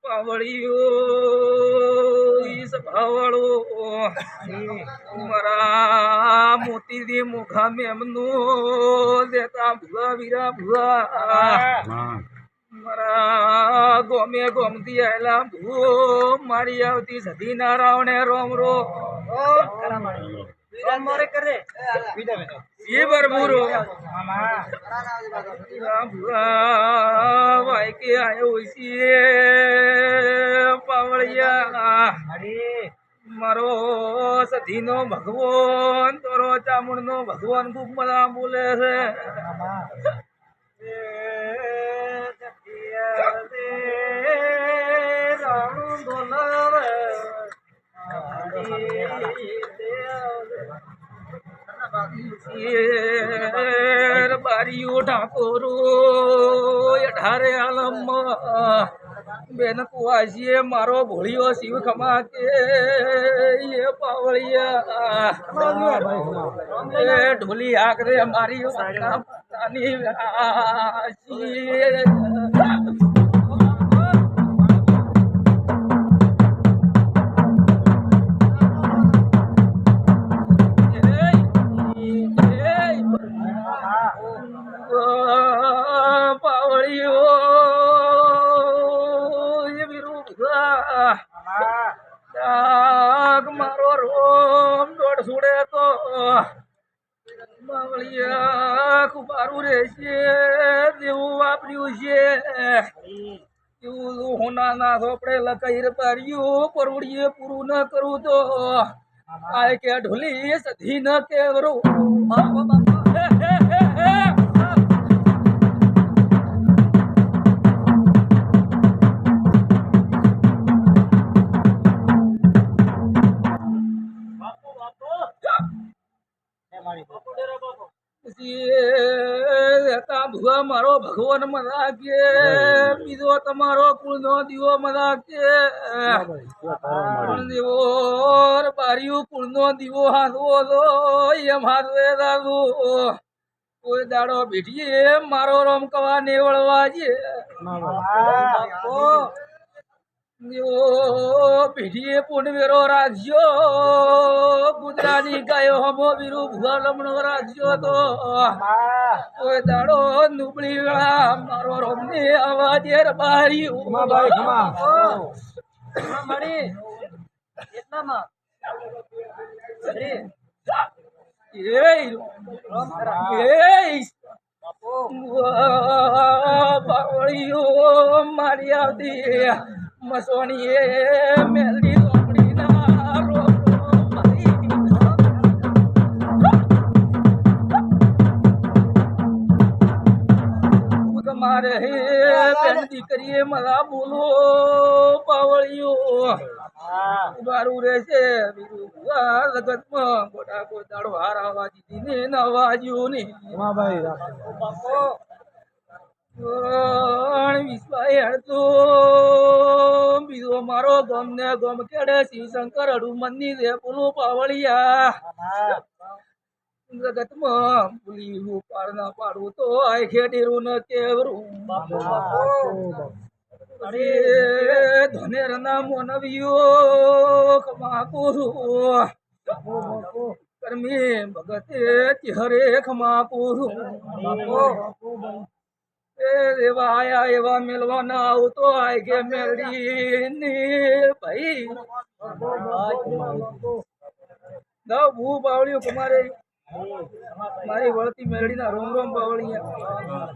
પાવળીઓ ભાવળો મારા મોતીજી મુખા મેમનું દેતા ભુવા વીરા ભુવા મારા ગોમે ગોમતી આયલા ભૂ મારી આવતી સધી નારાવણે રોમ રો ये बरबूरो भाई के आयो इसी पावड़िया मारो सधी नो भगवान तोरो चामुंड नो भगवान खूब मजा बोले है बारियो ठाकोरो अठारे आलम बेन कुआसीए मारो भोलियो शिव खमा के ये पावड़िया ढोली आकरे हमारी मारो रोम डोट सुड़े तो बावलिया कुबारू रे छे देव वापर्યું છે એવું હોના ના સોપડે લકાઈ પાડ્યું પરવડીએ પૂરું ન કરું તો આય કે ઢોલી સધી ન કેવરો ભુવા મારો ભગવાન મજા કે બીજો તમારો કુળ નો દીવો મજા કે દીવો બારીયું કુળ નો દીવો હાથવો તો એમ હાથવે દાદુ કોઈ દાડો બેઠીએ મારો રોમ કવા ને વળવા છે પીઢીએ પુનવેરો રાજ્યો ગુજરાતી ગાયો હમો વીરુ ભુવા લમણો રાજ્યો તો કોઈ દાડો નુબળી વેળા મારો રોમને અવાજે બારી મારી આવતી મસોણીએ મેલડી લોમડી ના રો તમારે બેન દીકરીએ મજા બોલો પાવળિયો બારું રહેશે જગતમાં ગોટા કોઈ દાડો હાર આવા દીધી ને નવાજ્યું ને બીજો મારો ગમ ને ગમ કેડે શિવશંકર હનુમાન ની રે બોલું પાવળિયા જગતમાં ભૂલી પાડ ના પાડું તો આય ખેડીરું ન કેવરું અરે ધનેર ના મોનવિયો ખમાકુરું કર્મી ભગતે ચિહરે ખમાકુરું એવા આયા એવા મેલવાના આવતો આય કે મેલડી ને ભાઈ ભૂ બાવળિયું તમારે મારી વળતી મેલડી ના રોમ રોમ બાવળિયા